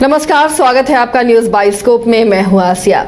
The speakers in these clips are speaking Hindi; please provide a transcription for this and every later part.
नमस्कार, स्वागत है आपका न्यूज बाइस्कोप में। मैं हूं आसिया।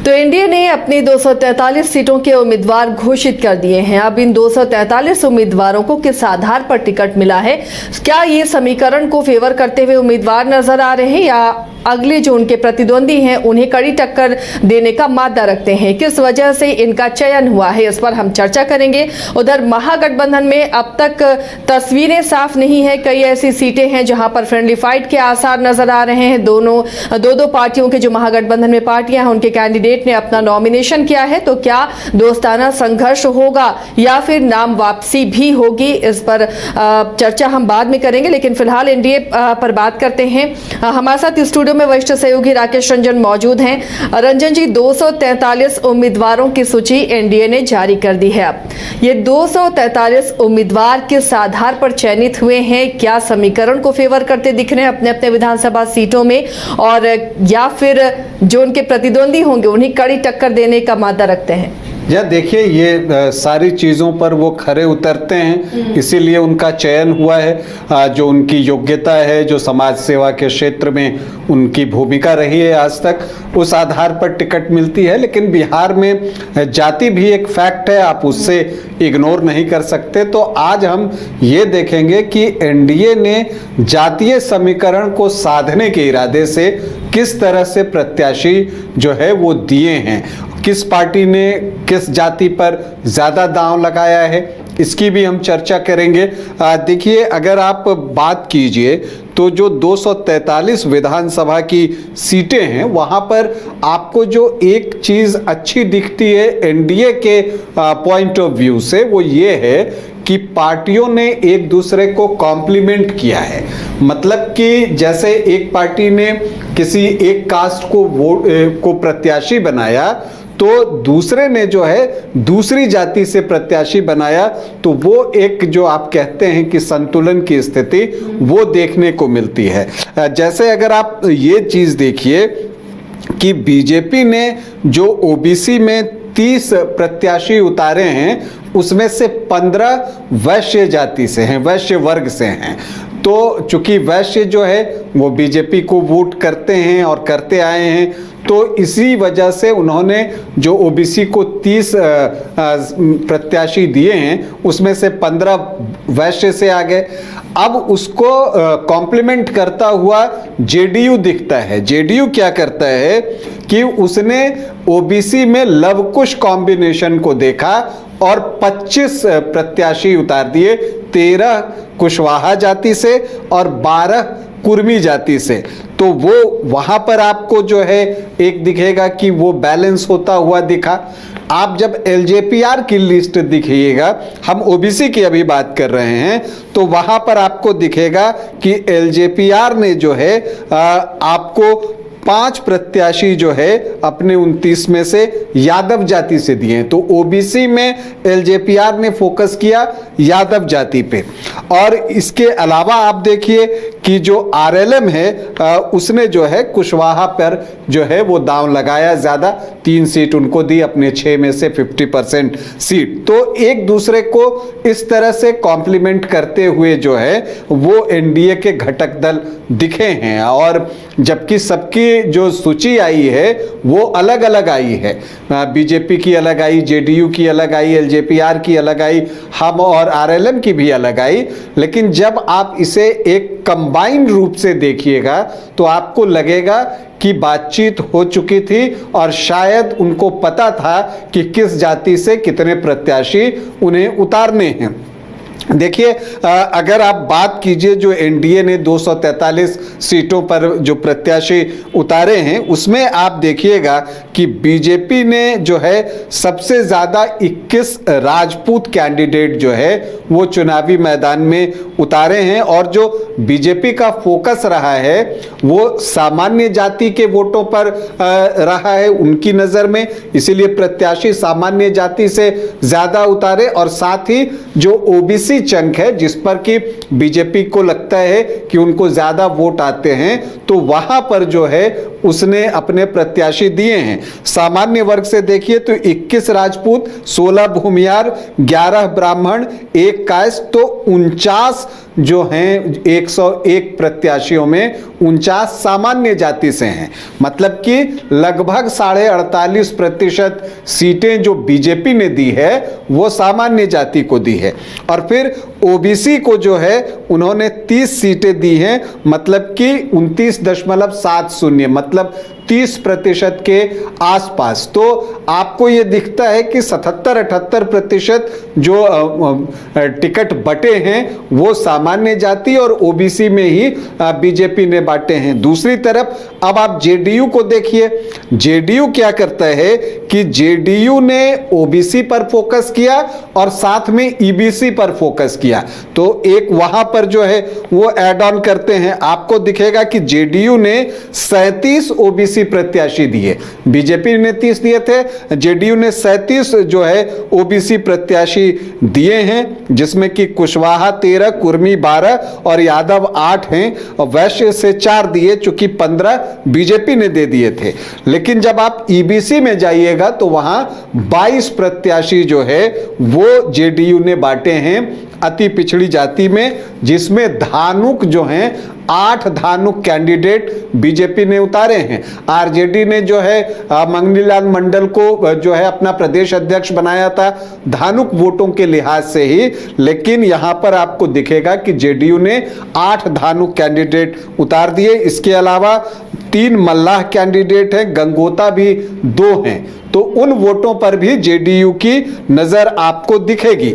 तो एनडीए ने अपनी 243 सीटों के उम्मीदवार घोषित कर दिए हैं। अब इन 243 उम्मीदवारों को किस आधार पर टिकट मिला है? क्या ये समीकरण को फेवर करते हुए उम्मीदवार नजर आ रहे हैं या अगले जो उनके प्रतिद्वंदी हैं उन्हें कड़ी टक्कर देने का मादा रखते हैं? किस वजह से इनका चयन हुआ है, इस पर हम चर्चा करेंगे। उधर महागठबंधन में अब तक तस्वीरें साफ नहीं है। कई ऐसी सीटें हैं जहां पर फ्रेंडली फाइट के आसार नजर आ रहे हैं। दो पार्टियों के जो महागठबंधन में पार्टियां हैं उनके कैंडिडेट ने अपना नॉमिनेशन किया है। तो क्या दोस्ताना संघर्ष होगा या फिर नाम वापसी भी होगी, इस पर चर्चा हम बाद में करेंगे। लेकिन फिलहाल एनडीए पर बात करते हैं। हमारे साथ स्टूडियो में वरिष्ठ सहयोगी राकेश रंजन मौजूद हैं। रंजन जी, 243 उम्मीदवारों की सूची एनडीए ने जारी कर दी है। अब ये 243 उम्मीदवार किस आधार पर चयनित हुए हैं? क्या समीकरण को फेवर करते दिख रहे हैं अपने अपने विधानसभा सीटों में, और या फिर जो उनके प्रतिद्वंदी होंगे उन्हें कड़ी टक्कर देने का मादा रखते हैं? या देखिए, ये सारी चीज़ों पर वो खरे उतरते हैं, इसीलिए उनका चयन हुआ है। जो उनकी योग्यता है, जो समाज सेवा के क्षेत्र में उनकी भूमिका रही है आज तक, उस आधार पर टिकट मिलती है। लेकिन बिहार में जाति भी एक फैक्ट है, आप उससे इग्नोर नहीं कर सकते। तो आज हम ये देखेंगे कि एनडीए ने जातीय समीकरण को साधने के इरादे से किस तरह से प्रत्याशी जो है वो दिए हैं, किस पार्टी ने किस जाति पर ज़्यादा दांव लगाया है, इसकी भी हम चर्चा करेंगे। देखिए, अगर आप बात कीजिए तो जो 243 विधानसभा की सीटें हैं वहाँ पर आपको जो एक चीज़ अच्छी दिखती है एनडीए के पॉइंट ऑफ व्यू से, वो ये है कि पार्टियों ने एक दूसरे को कॉम्प्लीमेंट किया है। मतलब कि जैसे एक पार्टी ने किसी एक कास्ट को प्रत्याशी बनाया, तो दूसरे ने जो है दूसरी जाति से प्रत्याशी बनाया, तो वो एक जो आप कहते हैं कि संतुलन की स्थिति वो देखने को मिलती है। जैसे अगर आप ये चीज़ देखिए कि बीजेपी ने जो ओबीसी में 30 प्रत्याशी उतारे हैं, उसमें से 15 वैश्य जाति से हैं, वैश्य वर्ग से हैं। तो चूंकि वैश्य जो है वो बीजेपी को वोट करते हैं और करते आए हैं, तो इसी वजह से उन्होंने जो ओबीसी को 30 प्रत्याशी दिए हैं, उसमें से 15 वैश्य से आ गए। अब उसको कॉम्प्लीमेंट करता हुआ जेडीयू दिखता है। जेडीयू क्या करता है कि उसने ओबीसी में लव कुश कॉम्बिनेशन को देखा और 25 प्रत्याशी उतार दिए, 13 कुशवाहा जाति से और 12 कुर्मी जाति से। तो वो वहां पर आपको जो है एक दिखेगा कि वो बैलेंस होता हुआ दिखा। आप जब एलजेपीआर की लिस्ट दिखिएगा, हम ओबीसी की अभी बात कर रहे हैं, तो वहां पर आपको दिखेगा कि एलजेपीआर ने जो है आपको 5 प्रत्याशी जो है अपने 29 में से यादव जाति से दिए हैं। तो ओबीसी में एलजेपीआर ने फोकस किया यादव जाति पे। और इसके अलावा आप देखिए कि जो आरएलएम है उसने जो है कुशवाहा पर जो है वो दांव लगाया, ज़्यादा 3 सीट उनको दी, अपने 6 में से 50% सीट। तो एक दूसरे को इस तरह से कॉम्प्लीमेंट करते हुए जो है वो एनडीए के घटक दल दिखे हैं। और जबकि सबकी जो सूची आई है वो अलग अलग आई है, बीजेपी की अलग आई, जेडीयू की अलग आई, एलजेपीआर की अलग आई, हम और आरएलएम की भी अलग आई। लेकिन जब आप इसे एक कंबाइंड रूप से देखिएगा तो आपको लगेगा कि बातचीत हो चुकी थी और शायद उनको पता था कि किस जाति से कितने प्रत्याशी उन्हें उतारने हैं। देखिए, अगर आप बात कीजिए जो एनडीए ने 243 सीटों पर जो प्रत्याशी उतारे हैं, उसमें आप देखिएगा कि बीजेपी ने जो है सबसे ज़्यादा 21 राजपूत कैंडिडेट जो है वो चुनावी मैदान में उतारे हैं। और जो बीजेपी का फोकस रहा है वो सामान्य जाति के वोटों पर रहा है उनकी नज़र में, इसीलिए प्रत्याशी सामान्य जाति से ज़्यादा उतारे। और साथ ही जो ओबीसी चंक है जिस पर कि बीजेपी को लगता है कि उनको ज्यादा वोट आते हैं, तो वहां पर जो है उसने अपने प्रत्याशी दिए हैं। सामान्य वर्ग से देखिए तो 21 राजपूत, 16 भूमियार, 11 ब्राह्मण, 1 कायस्थ, तो 49 जो हैं 101 प्रत्याशियों में 49 सामान्य जाति से हैं। मतलब कि लगभग 48.5% सीटें जो बीजेपी ने दी है वो सामान्य जाति को दी है। और फिर ओबीसी को जो है उन्होंने 30 सीटें दी हैं, मतलब कि 29.70, मतलब 30% के आसपास। तो आपको ये दिखता है कि 77-78% जो टिकट बटे हैं वो सामान्य जाति और ओबीसी में ही बीजेपी ने बांटे हैं। दूसरी तरफ अब आप जेडीयू को देखिए, जेडीयू क्या करता है कि जेडीयू ने ओबीसी पर फोकस किया और साथ में ईबीसी पर फोकस किया। तो एक वहां पर जो है वो ऐड ऑन करते हैं। आपको दिखेगा कि जेडीयू ने 37 ओबीसी प्रत्याशी दिए, बीजेपी ने 30 दिए थे, जेडीयू ने 37 जो है ओबीसी प्रत्याशी दिए हैं, जिसमें कि कुशवाहा 13, कुर्मी 12 और यादव 8 हैं, और वैश्य से 4 दिए, चूंकि 15 बीजेपी ने दे दिए थे। लेकिन जब आप ईबीसी में जाइएगा तो वहां 22 प्रत्याशी जो है वो जेडीयू ने बांटे हैं अति पिछड़ी जाति में, जिसमें धानुक जो हैं 8 धानुक कैंडिडेट बीजेपी ने उतारे हैं। आरजेडी ने जो है मंगनीलाल मंडल को जो है अपना प्रदेश अध्यक्ष बनाया था धानुक वोटों के लिहाज से ही, लेकिन यहां पर आपको दिखेगा कि जेडीयू ने 8 धानुक कैंडिडेट उतार दिए। इसके अलावा 3 मल्लाह कैंडिडेट हैं, गंगोता भी 2 हैं। तो उन वोटों पर भी जेडीयू की नजर आपको दिखेगी।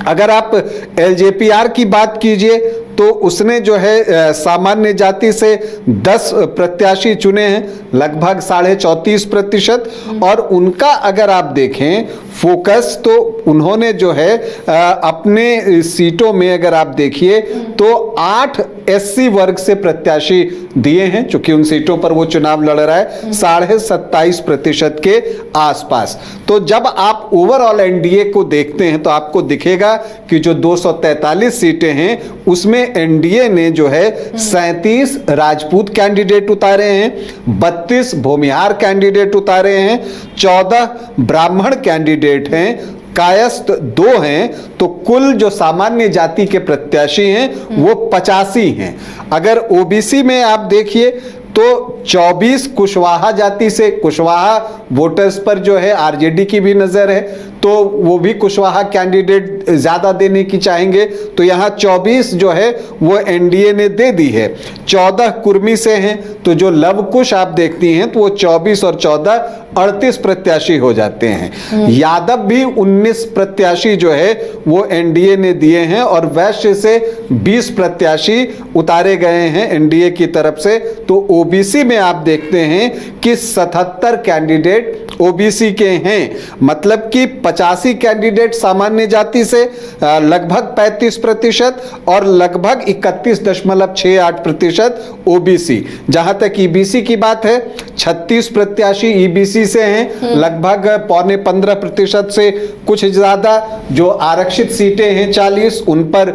अगर आप एलजेपीआर की बात कीजिए तो उसने जो है सामान्य जाति से 10 प्रत्याशी चुने हैं, लगभग 34.5%, और उनका अगर आप देखें फोकस तो उन्होंने जो है अपने सीटों में अगर आप देखिए तो 8 एससी वर्ग से प्रत्याशी दिए हैं, चूंकि उन सीटों पर वो चुनाव लड़ रहा है, 27.5% के आसपास। तो जब आप ओवरऑल एनडीए को देखते हैं तो आपको दिखेगा कि जो 243 सीटें हैं उसमें एनडीए ने जो है 37 राजपूत कैंडिडेट उतारे हैं, 32 भूमिहार कैंडिडेट उतारे हैं, 14 ब्राह्मण कैंडिडेट हैं, कायस्थ 2 हैं। तो कुल जो सामान्य जाति के प्रत्याशी हैं वो 85 हैं। अगर ओबीसी में आप देखिए तो 24 कुशवाहा जाति से, कुशवाहा वोटर्स पर जो है आरजेडी की भी नजर है, तो वो भी कुशवाहा कैंडिडेट ज्यादा देने की चाहेंगे, तो यहाँ 24 जो है वो एनडीए ने दे दी है। 14 कुर्मी से हैं, तो जो लव कुश आप देखती हैं तो वो 24 और 14 38 प्रत्याशी हो जाते हैं। यादव भी 19 प्रत्याशी जो है वो एनडीए ने दिए हैं, और वैश्य से 20 प्रत्याशी उतारे गए हैं एनडीए की तरफ से। तो ओबीसी में आप देखते हैं कि 77 कैंडिडेट ओबीसी के हैं, मतलब कि 85 कैंडिडेट सामान्य जाति से, लगभग 35% और लगभग 31.68% ओबीसी। जहां तक ईबीसी की बात है, 36 प्रत्याशी ईबीसी से हैं, लगभग 15.25% से कुछ ज्यादा। जो आरक्षित सीटें हैं 40, उन पर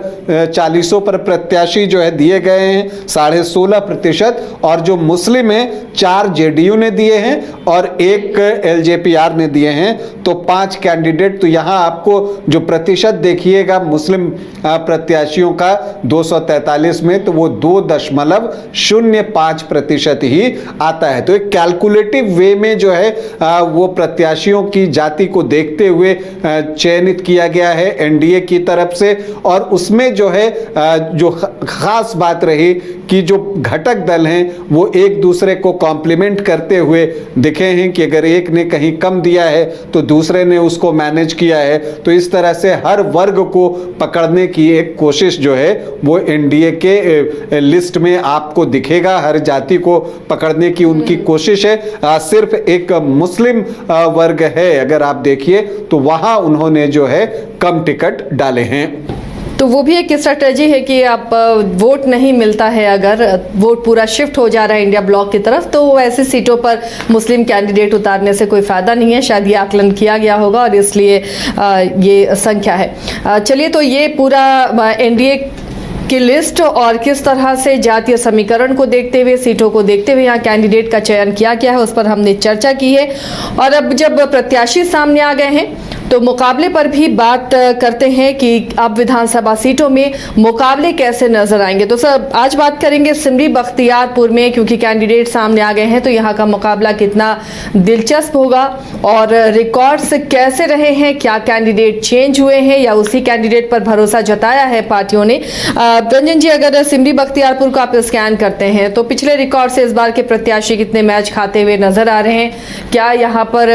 40 पर प्रत्याशी जो है दिए गए हैं 16.5%, और जो मुस्लिम है 4 जेडीयू ने दिए हैं और 1 एलजेपीआर ने दिए हैं, तो 5 कैंडिडेट। तो यहां आपको जो प्रतिशत देखिएगा मुस्लिम प्रत्याशियों का 243 में, तो वो 2.05% ही आता है। तो एक कैलकुलेटिव वे में जो है वो प्रत्याशियों की जाति को देखते हुए चयनित किया गया है एनडीए की तरफ से। और उसमें जो है जो खास बात रही कि जो घटक दल हैं वो एक दूसरे को कॉम्प्लीमेंट करते हुए दिखे हैं, कि अगर एक ने कहीं कम दिया है तो दूसरे ने उसको मैनेज किया है। तो इस तरह से हर वर्ग को पकड़ने की एक कोशिश जो है वो एनडीए के लिस्ट में आपको दिखेगा। हर जाति को पकड़ने की उनकी कोशिश है। सिर्फ एक मुस्लिम वर्ग है अगर आप देखिए तो वहां उन्होंने जो है कम टिकट डाले हैं। तो वो भी एक स्ट्रेटजी है कि आप वोट नहीं मिलता है, अगर वोट पूरा शिफ्ट हो जा रहा है इंडिया ब्लॉक की तरफ, तो ऐसी सीटों पर मुस्लिम कैंडिडेट उतारने से कोई फायदा नहीं है। शायद ये आकलन किया गया होगा और इसलिए ये संख्या है। चलिए, तो ये पूरा एनडीए की लिस्ट और किस तरह से जातीय समीकरण को देखते हुए, सीटों को देखते हुए यहाँ कैंडिडेट का चयन किया गया है, उस पर हमने चर्चा की है। और अब जब प्रत्याशी सामने आ गए हैं तो मुकाबले पर भी बात करते हैं कि अब विधानसभा सीटों में मुकाबले कैसे नजर आएंगे। तो सर आज बात करेंगे सिमरी बख्तियारपुर में, क्योंकि कैंडिडेट सामने आ गए हैं, तो यहाँ का मुकाबला कितना दिलचस्प होगा और रिकॉर्ड्स कैसे रहे हैं, क्या कैंडिडेट चेंज हुए हैं या उसी कैंडिडेट पर भरोसा जताया है पार्टियों ने। रंजन जी, अगर सिमरी बख्तियारपुर को आप स्कैन करते हैं तो पिछले रिकॉर्ड से इस बार के प्रत्याशी कितने मैच खाते हुए नजर आ रहे हैं? क्या यहाँ पर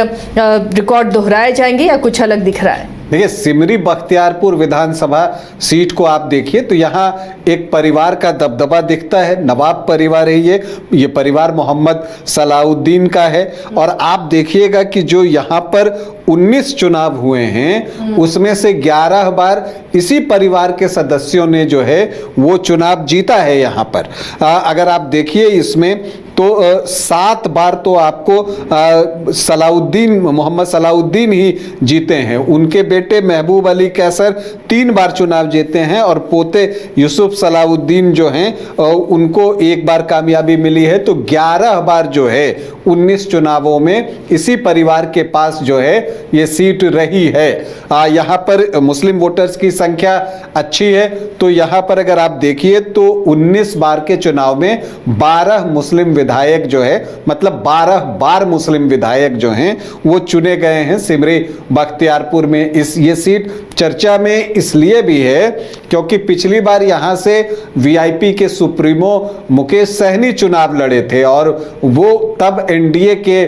रिकॉर्ड दोहराए जाएंगे या कुछ अलग दिख रहा है? देखिए, सिमरी बख्तियारपुर विधानसभा सीट को आप देखिए तो यहाँ एक परिवार का दबदबा दिखता है। नवाब परिवार है ये परिवार मोहम्मद सलाउद्दीन का है। और आप देखिएगा कि जो यहाँ पर 19 चुनाव हुए हैं उसमें से 11 बार इसी परिवार के सदस्यों ने जो है वो चुनाव जीता है। यहाँ पर अगर आप देखिए इसमें तो 7 बार तो आपको सलाउद्दीन मोहम्मद सलाउद्दीन ही जीते हैं। उनके बेटे महबूब अली कैसर 3 बार चुनाव जीते हैं और पोते यूसुफ सलाउद्दीन जो हैं उनको 1 बार कामयाबी मिली है। तो 11 बार जो है 19 चुनावों में इसी परिवार के पास जो है ये सीट रही है। यहाँ पर मुस्लिम वोटर्स की संख्या अच्छी है। तो यहाँ पर अगर आप देखिए तो 19 बार के चुनाव में 12 मुस्लिम विधायक जो है, मतलब 12 बार मुस्लिम विधायक जो हैं वो चुने गए हैं सिमरी बख्तियारपुर में। ये सीट चर्चा में इसलिए भी है क्योंकि पिछली बार यहां से वीआईपी के सुप्रीमो मुकेश सहनी चुनाव लड़े थे और वो तब एनडीए के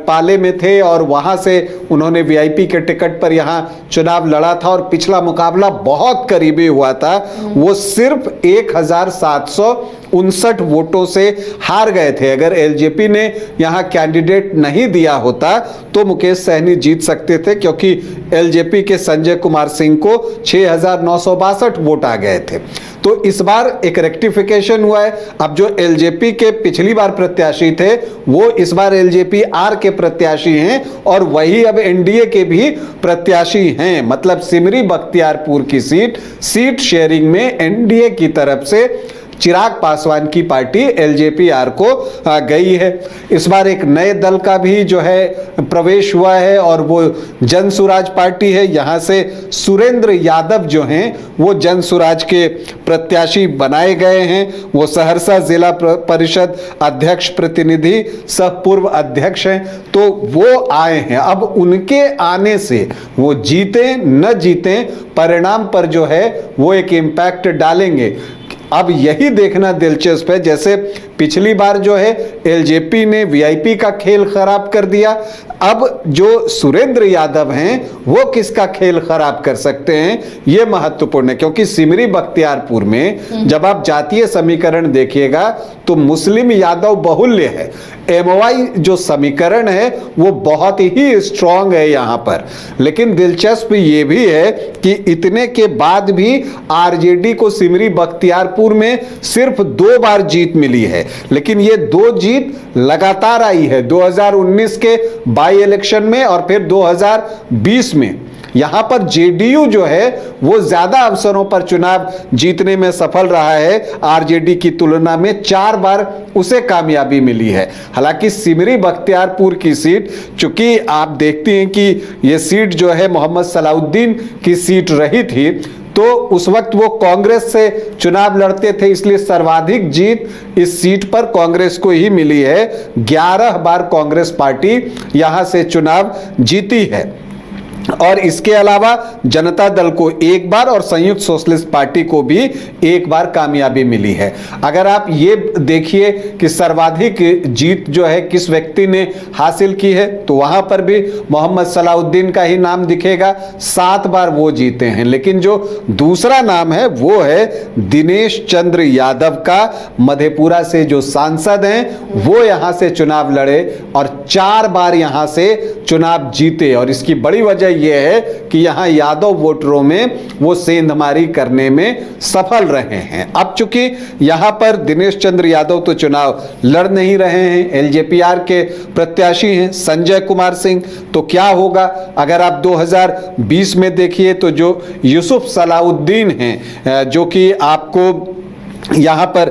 पाले में थे और वहां से उन्होंने वीआईपी के टिकट पर यहां चुनाव लड़ा था और पिछला मुकाबला बहुत करीबी हुआ था। वो सिर्फ 1759 वोटों से हार गए थे। अगर एलजेपी ने यहां कैंडिडेट नहीं दिया होता तो मुकेश सहनी जीत सकते थे, क्योंकि एलजेपी के संजय कुमार सिंह को 6962 वोट आ गए थे। तो इस बार एक रेक्टिफिकेशन हुआ है। अब जो एलजेपी के पिछली बार प्रत्याशी थे वो इस बार एलजेपी आर के प्रत्याशी हैं और वही अब एनडीए के भी प्रत्याशी हैं। मतलब सिमरी बख्तियारपुर की सीट शेयरिंग में एनडीए की तरफ से चिराग पासवान की पार्टी एलजेपी आर को गई है। इस बार एक नए दल का भी जो है प्रवेश हुआ है और वो जन सुराज पार्टी है। यहाँ से सुरेंद्र यादव जो हैं वो जन सुराज के प्रत्याशी बनाए गए हैं। वो सहरसा जिला परिषद अध्यक्ष प्रतिनिधि सह पूर्व अध्यक्ष हैं। तो वो आए हैं। अब उनके आने से वो जीते न जीते परिणाम पर जो है वो एक इम्पैक्ट डालेंगे। अब यही देखना दिलचस्प है, जैसे पिछली बार जो है एलजेपी ने वीआईपी का खेल खराब कर दिया, अब जो सुरेंद्र यादव हैं वो किसका खेल खराब कर सकते हैं, ये महत्वपूर्ण है। क्योंकि सिमरी बख्तियारपुर में जब आप जातीय समीकरण देखिएगा तो मुस्लिम यादव बाहुल्य है। एमओआई जो समीकरण है वो बहुत ही स्ट्रांग है यहाँ पर। लेकिन दिलचस्प ये भी है कि इतने के बाद भी आरजेडी को सिमरी बख्तियारपुर में सिर्फ 2 बार जीत मिली है। लेकिन ये 2 जीत लगातार आई है, 2019 के बाई इलेक्शन में और फिर 2020 में। यहां पर जेडीयू जो है वो ज्यादा अवसरों पर चुनाव जीतने में सफल रहा है आरजेडी की तुलना में, 4 बार उसे कामयाबी मिली है। हालांकि सिमरी बख्तियारपुर की सीट, चूंकि आप देखते हैं कि ये सीट जो है मोहम्मद सलाउद्दीन की सीट रही थी, तो उस वक्त वो कांग्रेस से चुनाव लड़ते थे, इसलिए सर्वाधिक जीत इस सीट पर कांग्रेस को ही मिली है। 11 बार कांग्रेस पार्टी यहां से चुनाव जीती है और इसके अलावा जनता दल को 1 बार और संयुक्त सोशलिस्ट पार्टी को भी 1 बार कामयाबी मिली है। अगर आप ये देखिए कि सर्वाधिक जीत जो है किस व्यक्ति ने हासिल की है, तो वहां पर भी मोहम्मद सलाउद्दीन का ही नाम दिखेगा, 7 बार वो जीते हैं। लेकिन जो दूसरा नाम है वो है दिनेश चंद्र यादव का। मधेपुरा से जो सांसद हैं वो यहां से चुनाव लड़े और 4 बार यहां से चुनाव जीते और इसकी बड़ी वजह यह है कि यहां यादव वोटरों में वो सेंधमारी करने में सफल रहे हैं। अब चूंकि यहां पर दिनेश चंद्र यादव तो चुनाव लड़ नहीं रहे हैं, एलजेपीआर के प्रत्याशी हैं संजय कुमार सिंह, तो क्या होगा अगर आप 2020 में देखिए तो जो यूसुफ सलाउद्दीन हैं जो कि आपको यहाँ पर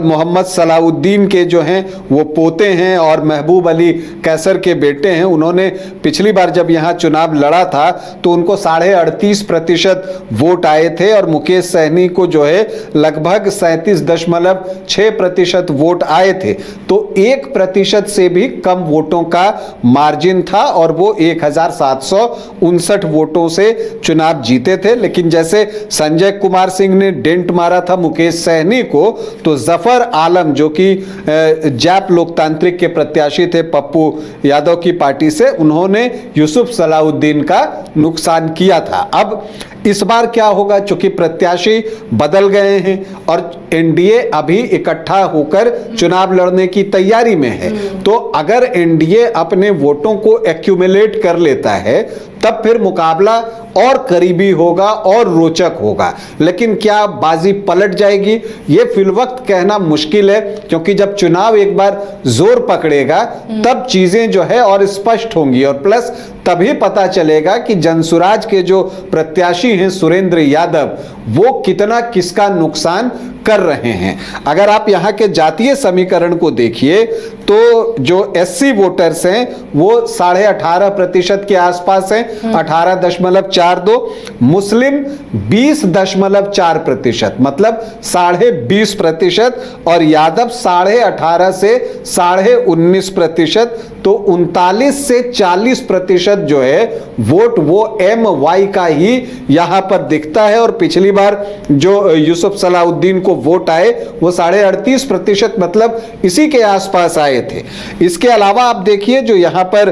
मोहम्मद सलाउद्दीन के जो हैं वो पोते हैं और महबूब अली कैसर के बेटे हैं। उन्होंने पिछली बार जब यहाँ चुनाव लड़ा था तो उनको 38.5% वोट आए थे और मुकेश सहनी को जो है लगभग 37.6% वोट आए थे। तो 1% से भी कम वोटों का मार्जिन था और वो 1759 वोटों से चुनाव जीते थे। लेकिन जैसे संजय कुमार सिंह ने डेंट मारा था मुकेश सहनी को, तो जफर आलम जो कि जैप लोकतांत्रिक के प्रत्याशी थे पप्पू यादव की पार्टी से, उन्होंने यूसुफ सलाउद्दीन का नुकसान किया था। अब इस बार क्या होगा, चूंकि प्रत्याशी बदल गए हैं और एनडीए अभी इकट्ठा होकर चुनाव लड़ने की तैयारी में है, तो अगर एनडीए अपने वोटों को एक्यूमुलेट कर लेता है तब फिर मुकाबला और करीबी होगा और रोचक होगा। लेकिन क्या बाजी पलट जाएगी, ये फिलवक्त कहना मुश्किल है, क्योंकि जब चुनाव एक बार जोर पकड़ेगा तब चीजें जो है और स्पष्ट होंगी और प्लस तभी पता चलेगा कि जनसुराज के जो प्रत्याशी हैं सुरेंद्र यादव वो कितना किसका नुकसान कर रहे हैं। अगर आप यहाँ के जातीय समीकरण को देखिए तो जो एससी वोटर्स हैं वो 18.5% के आसपास हैं, 18.42, मुस्लिम 20.4%, मतलब 20.5%, और यादव 18.5 से 19.5%। तो 39 से 40% जो है वोट वो MY का ही यहां पर दिखता है। और पिछली बार जो यूसुफ सलाउद्दीन को वोट आए वो 38.5%, मतलब इसी के आसपास आए थे। इसके अलावा आप देखिए जो यहां पर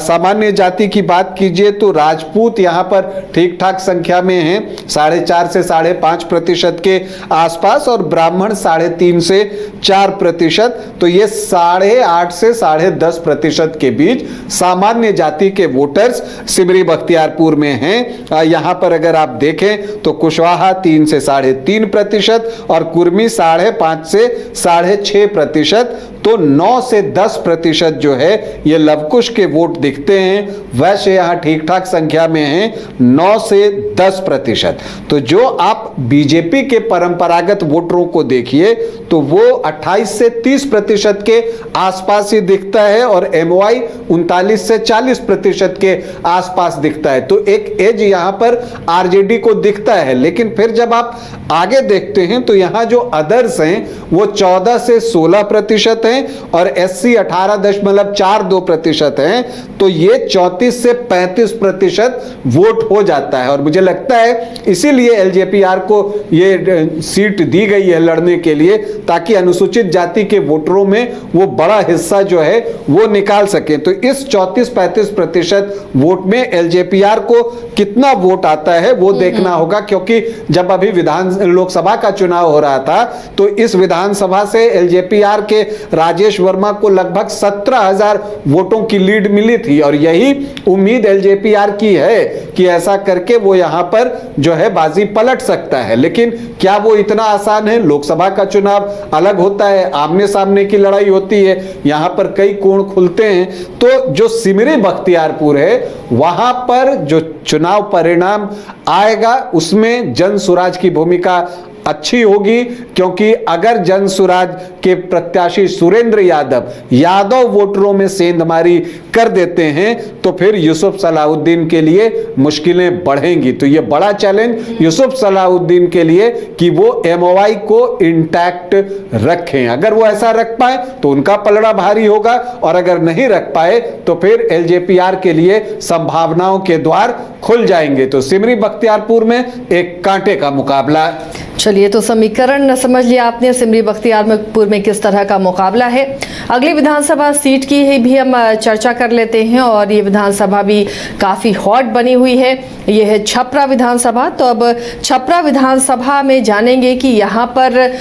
सामान्य जाति की बात कीजिए तो राजपूत यहां पर ठीक ठाक संख्या में हैं, 4.5 से 5.5% के आसपास, और ब्राह्मण 3.5 से 4%। तो ये 8.5 से 10.5% के बीच सामान्य जाति के वोटर्स सिमरी बख्तियारपुर में हैं। यहां पर अगर आप देखें तो कुशवाहा 3 से 3.5% और कुर्मी 5.5 से 6.5%। तो 9 से 10% जो है ये लवकुश के वोट दिखते हैं। वैसे यहां ठीक ठाक संख्या में हैं 9 से 10%। तो जो आप बीजेपी के परंपरागत वोटरों को देखिए तो वो 28 से 30% के आसपास ही दिखता है और MY 39 से 40% के आसपास दिखता है। तो एक एज यहां पर आरजेडी को दिखता है। लेकिन फिर जब आप आगे देखते हैं तो यहां जो अदर्स हैं वो 14 से 16% हैं और SC 18.42% हैं। तो ये 34 से 35% वोट हो जाता है। और मुझे लगता है इसीलिए LJPR को ये सीट दी गई है लड़ने के लिए, ताकि अनुसूचित जाति के वोटरों में वो बड़ा हिस्सा जो है वो निकाल सके। तो इस 34-35% वोट में LJPR को कितना वोट आता है वो देखना होगा, क्योंकि जब अभी लोकसभा का चुनाव हो रहा था तो इस विधानसभा से LJPR के राजेश वर्मा को लगभग 17,000 वोटों की लीड मिली थी और यही उम्मीद LJPR की है कि ऐसा करके वो यहां पर जो है बाजी पलट सकता है। लेकिन क्या वो इतना आसान है? लोकसभा का चुनाव अलग होता है, आमने सामने की लड़ाई होती है, यहां पर कई कोण खुलते हैं। तो जो सिमरी बख्तियारपुर है वहां पर जो चुनाव परिणाम आएगा उसमें जनसुराज की भूमिका अच्छी होगी, क्योंकि अगर जनसुराज के प्रत्याशी सुरेंद्र यादव वोटरों में सेंधमारी कर देते हैं तो फिर यूसुफ सलाउद्दीन के लिए मुश्किलें बढ़ेंगी। तो यह बड़ा चैलेंज यूसुफ सलाउद्दीन के लिए कि वो MOI को इंटैक्ट रखें। अगर वो ऐसा रख पाए तो उनका पलड़ा भारी होगा, और अगर नहीं रख पाए तो फिर LJPR के लिए संभावनाओं के द्वार खुल जाएंगे। तो सिमरी बख्तियारपुर में एक कांटे का मुकाबला। चलिए, तो समीकरण समझ लिया आपने सिमरी बख्तियारपुर में किस तरह का मुकाबला है। अगली विधानसभा सीट की ही भी हम चर्चा कर लेते हैं और ये विधानसभा भी काफ़ी हॉट बनी हुई है। ये है छपरा विधानसभा। तो अब छपरा विधानसभा में जानेंगे कि यहाँ पर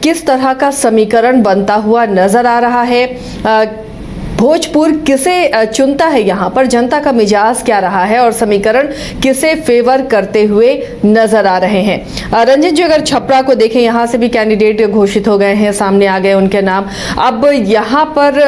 किस तरह का समीकरण बनता हुआ नजर आ रहा है। भोजपुर किसे चुनता है, यहाँ पर जनता का मिजाज क्या रहा है और समीकरण किसे फेवर करते हुए नजर आ रहे हैं। रंजित जी, अगर छपरा को देखें, यहाँ से भी कैंडिडेट घोषित हो गए हैं, सामने आ गए उनके नाम। अब यहाँ पर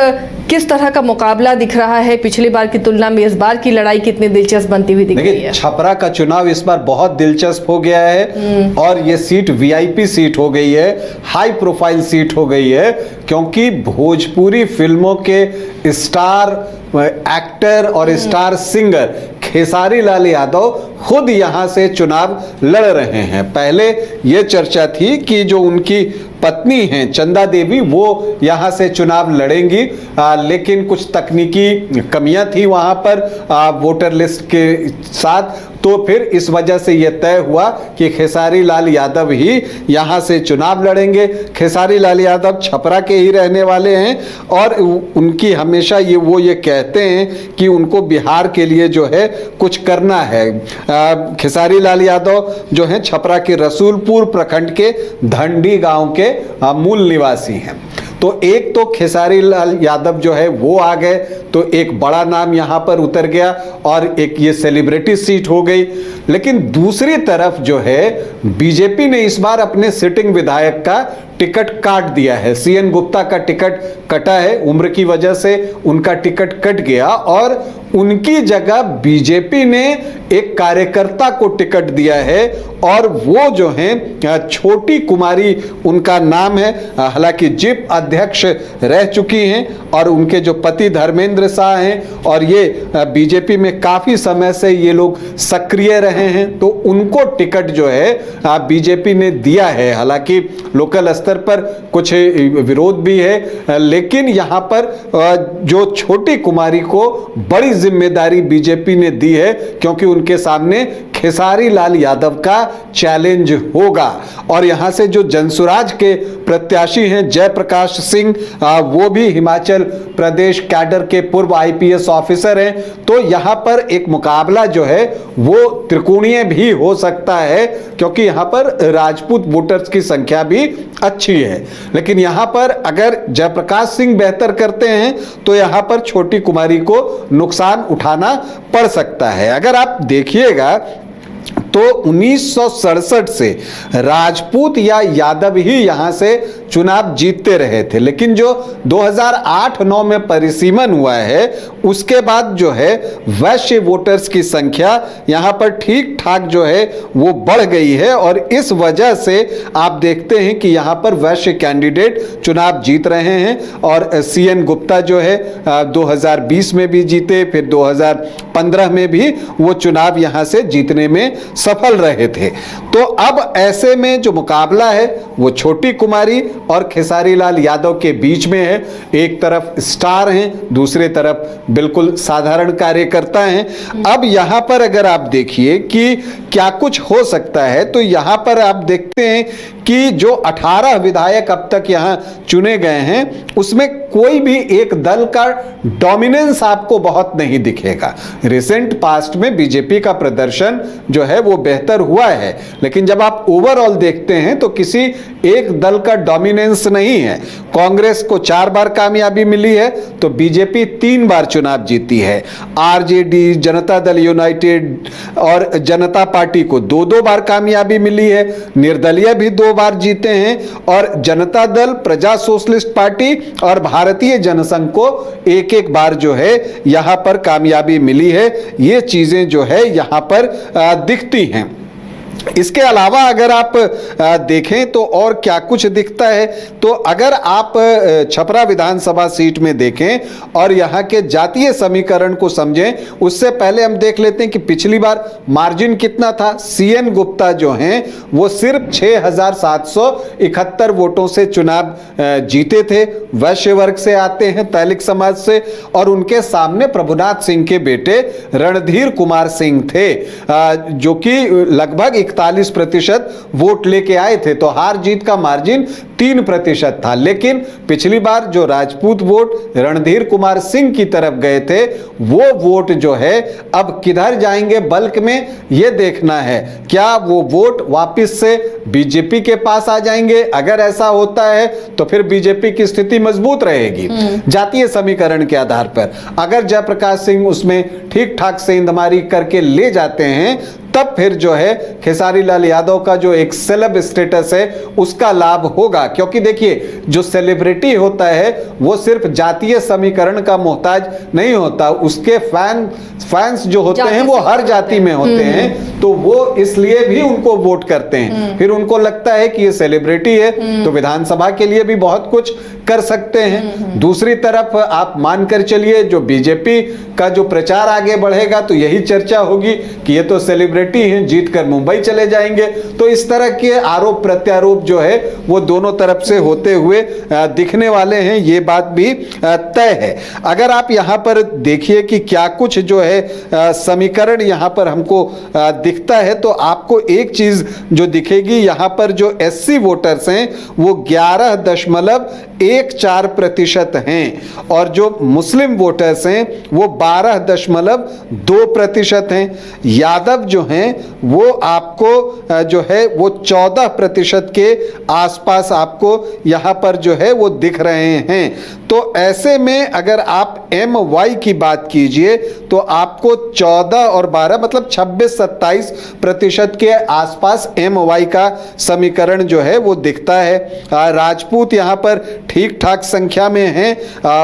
किस तरह का मुकाबला दिख रहा है? पिछली बार की तुलना में इस बार की लड़ाई कितनी दिलचस्प बनती हुई दिख रही है? छपरा का चुनाव इस बार बहुत दिलचस्प हो गया है और ये सीट वीआईपी सीट हो गई है, हाई प्रोफाइल सीट हो गई है, क्योंकि भोजपुरी फिल्मों के स्टार एक्टर और स्टार सिंगर खेसारी लाल यादव खुद यहां से चुनाव लड़ रहे हैं। पहले यह चर्चा थी कि जो उनकी पत्नी हैं चंदा देवी, वो यहां से चुनाव लड़ेंगी, लेकिन कुछ तकनीकी कमियां थी वहां पर वोटर लिस्ट के साथ, तो फिर इस वजह से यह तय हुआ कि खेसारी लाल यादव ही यहां से चुनाव लड़ेंगे। खेसारी लाल यादव छपरा के ही रहने वाले हैं और उनकी हमेशा ये कहते हैं कि उनको बिहार के लिए जो है कुछ करना है। खेसारी लाल यादव जो हैं छपरा के रसूलपुर प्रखंड के धंडी गांव के मूल निवासी हैं। तो एक तो खेसारी लाल यादव जो है वो आ गए, तो एक बड़ा नाम यहां पर उतर गया और एक ये सेलिब्रिटी सीट हो गई। लेकिन दूसरी तरफ जो है बीजेपी ने इस बार अपने सिटिंग विधायक का टिकट काट दिया है। सीएन गुप्ता का टिकट कटा है, उम्र की वजह से उनका टिकट कट गया और उनकी जगह बीजेपी ने एक कार्यकर्ता को टिकट दिया है और वो जो हैं छोटी कुमारी उनका नाम है। हालांकि जिप अध्यक्ष रह चुकी हैं और उनके जो पति धर्मेंद्र शाह हैं और ये बीजेपी में काफी समय से ये लोग सक्रिय रहे हैं, तो उनको टिकट जो है बीजेपी ने दिया है। हालांकि लोकल स्तर पर कुछ विरोध भी है, लेकिन यहां पर जो छोटी कुमारी को बड़ी जिम्मेदारी बीजेपी ने दी है, क्योंकि उनके सामने खेसारी लाल यादव का चैलेंज होगा। और यहां से जो जनसुराज के प्रत्याशी हैं जयप्रकाश सिंह, वो भी हिमाचल प्रदेश कैडर के पूर्व आईपीएस ऑफिसर हैं, तो यहां पर एक मुकाबला जो है वो त्रिकोणीय भी हो सकता है, क्योंकि यहां पर राजपूत वोटर्स की संख्या भी अच्छी है। लेकिन यहां पर अगर जयप्रकाश सिंह बेहतर करते हैं तो यहां पर छोटी कुमारी को नुकसान उठाना पड़ सकता है। अगर आप देखिएगा तो 1967 से राजपूत या यादव ही यहां से चुनाव जीतते रहे थे, लेकिन जो 2008-9 में परिसीमन हुआ है उसके बाद जो है वैश्य वोटर्स की संख्या यहां पर ठीक ठाक जो है वो बढ़ गई है और इस वजह से आप देखते हैं कि यहां पर वैश्य कैंडिडेट चुनाव जीत रहे हैं। और सीएन गुप्ता जो है 2020 में भी जीते, फिर 2015 में भी वो चुनाव यहां से जीतने में सफल रहे थे। तो अब ऐसे में जो मुकाबला है वो छोटी कुमारी और खेसारी लाल यादव के बीच में है। एक तरफ स्टार हैं, दूसरे तरफ बिल्कुल साधारण कार्यकर्ता हैं। अब यहां पर अगर आप देखिए कि क्या कुछ हो सकता है, तो यहां पर आप देखते हैं कि जो 18 विधायक अब तक यहां चुने गए हैं उसमें कोई भी एक दल का डोमिनेंस आपको बहुत नहीं दिखेगा। रिसेंट पास्ट में बीजेपी का प्रदर्शन जो है वो बेहतर हुआ है, लेकिन जब आप ओवरऑल देखते हैं तो किसी एक दल का डोमिनेंस नहीं है। कांग्रेस को 4 बार कामयाबी मिली है तो बीजेपी 3 बार चुनाव जीती है। आरजेडी, जनता दल यूनाइटेड और जनता पार्टी को 2-2 बार कामयाबी मिली है। निर्दलीय भी 2 बार जीते हैं और जनता दल, प्रजा सोशलिस्ट पार्टी और भारतीय जनसंघ को 1-1 बार जो है यहां पर कामयाबी मिली है। ये चीजें जो है यहां पर दिखती हैं। इसके अलावा अगर आप देखें तो और क्या कुछ दिखता है, तो अगर आप छपरा विधानसभा सीट में देखें और यहाँ के जातीय समीकरण को समझें, उससे पहले हम देख लेते हैं कि पिछली बार मार्जिन कितना था। सीएन गुप्ता जो हैं वो सिर्फ 6,771 वोटों से चुनाव जीते थे। वैश्य वर्ग से आते हैं, तैलिक समाज से, और उनके सामने प्रभुनाथ सिंह के बेटे रणधीर कुमार सिंह थे, जो कि लगभग 41% वोट लेके आए थे, तो हार जीत का मार्जिन 3% था। लेकिन पिछली बार जो राजपूत वोट रणधीर कुमार सिंह की तरफ गए थे, वो वोट जो है अब किधर जाएंगे बल्क में, ये देखना है। क्या वो वोट वापस से बीजेपी के पास आ जाएंगे? अगर ऐसा होता है तो फिर बीजेपी की स्थिति मजबूत रहेगी जातीय समीकरण के आधार पर। अगर जयप्रकाश सिंह उसमें ठीक ठाक सेंधमारी करके ले जाते हैं, तब फिर जो है खेसारी लाल यादव का जो एक सेलेब स्टेटस है उसका लाभ होगा। क्योंकि देखिए, जो सेलिब्रिटी होता है वो सिर्फ जातीय समीकरण का मोहताज नहीं होता, उसके फैंस जो होते हैं वो हर जाति में होते हैं, तो वो इसलिए भी उनको वोट करते हैं। फिर उनको लगता है कि ये सेलिब्रिटी है तो विधानसभा के लिए भी बहुत कुछ कर सकते हैं। दूसरी तरफ आप मानकर चलिए, जो बीजेपी का जो प्रचार आगे बढ़ेगा तो यही चर्चा होगी कि ये तो सेलिब्रिटी हैं, जीतकर मुंबई चले जाएंगे। तो इस तरह के आरोप प्रत्यारोप जो है वो दोनों तरफ से होते हुए दिखने वाले हैं, ये बात भी तय है। अगर आप यहां पर देखिए कि क्या कुछ जो है समीकरण यहां पर हमको दिखता है, तो आपको एक चीज जो दिखेगी, यहां पर जो एससी वोटर्स हैं वो 11.14% हैं और जो मुस्लिम वोटर्स हैं वो 12.2% हैं। यादव जो हैं वो आपको जो है वो 14% के आसपास आपको यहां पर जो है वो दिख रहे हैं। तो ऐसे में अगर आप MY की बात कीजिए तो आपको 14 और 12 मतलब 26-27% के आसपास MY का समीकरण जो है वो दिखता है। राजपूत यहां पर ठीक ठाक संख्या में हैं,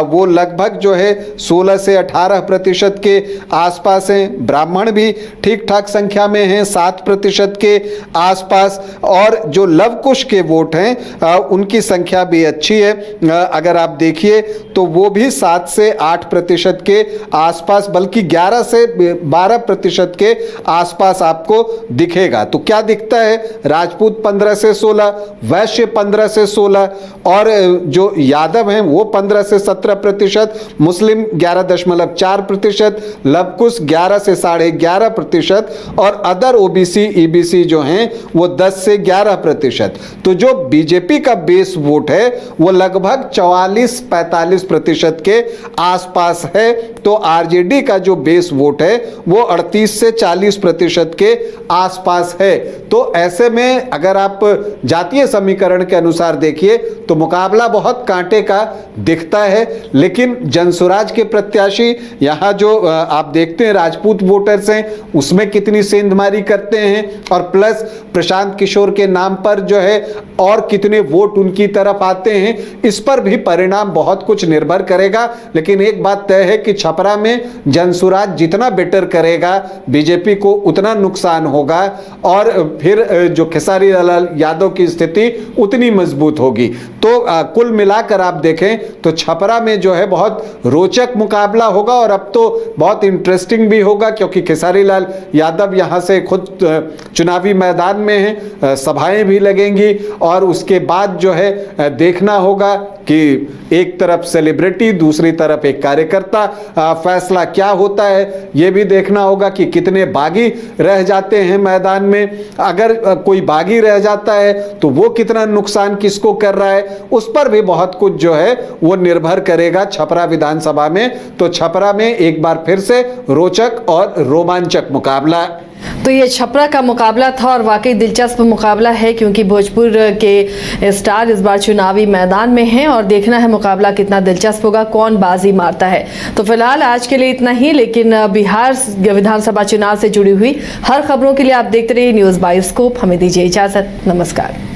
वो लगभग जो है 16 से 18% के आसपास हैं। ब्राह्मण भी ठीक ठाक संख्या में हैं, 7% के आसपास। और जो लवकुश के वोट हैं उनकी संख्या भी अच्छी है। अगर आप देखिए तो वो भी 7 से 8% के आसपास, बल्कि 11 से 12% के आसपास आपको दिखेगा। तो क्या दिखता है? राजपूत 15 से 16, वैश्य 15 से 16 और जो यादव हैं वो 15 से 17%, मुस्लिम 11.4%, लवकुश 11 से 11.5% और अदर OBC EBC जो हैं वो 10 से 11%। तो जो बीजेपी का बेस वोट है वो लगभग 44-45% के आसपास है। तो आरजेडी का जो बेस वोट है वो 38 से 40% के आसपास है। तो ऐसे में अगर आप जातीय समीकरण के अनुसार देखिए तो मुकाबला बहुत कांटे का दिखता है। लेकिन जनसुराज के प्रत्याशी यहां जो आप देखते हैं राजपूत वोटर्स हैं उसमें कितनी सेंधमारी करते हैं, और प्लस प्रशांत किशोर के नाम पर जो है और कितने वोट उनकी तरफ आते हैं, इस पर भी परिणाम बहुत कुछ निर्भर करेगा। लेकिन एक बात तय है कि छपरा में जनसुराज जितना बेटर करेगा बीजेपी को उतना नुकसान होगा, और फिर जो खेसारी लाल यादव की स्थिति उतनी मजबूत होगी। तो कुल मिलाकर आप देखें तो छपरा में जो है बहुत रोचक मुकाबला होगा, और अब तो बहुत इंटरेस्टिंग भी होगा क्योंकि खेसारी लाल यादव यहां से खुद चुनावी मैदान में हैं, सभाएं भी लगेंगी, और उसके बाद जो है देखना होगा कि एक तरफ सेलिब्रिटी दूसरी तरफ एक कार्यकर्ता, फैसला क्या होता है ये भी देखना होगा कि कितने बागी रह जाते हैं मैदान में। अगर कोई बागी रह जाता है तो वो कितना नुकसान किसको कर रहा है, उस पर भी बहुत कुछ जो है वो निर्भर करेगा छपरा विधानसभा में। तो छपरा में एक बार फिर से रोचक और रोमांचक मुकाबला। तो ये छपरा का मुकाबला था और वाकई दिलचस्प मुकाबला है, क्योंकि भोजपुर के स्टार इस बार चुनावी मैदान में हैं और देखना है मुकाबला कितना दिलचस्प होगा, कौन बाजी मारता है। तो फिलहाल आज के लिए इतना ही, लेकिन बिहार विधानसभा चुनाव से जुड़ी हुई हर खबरों के लिए आप देखते रहिए न्यूज़ बाइस्कोप। हमें दीजिए इजाजत, नमस्कार।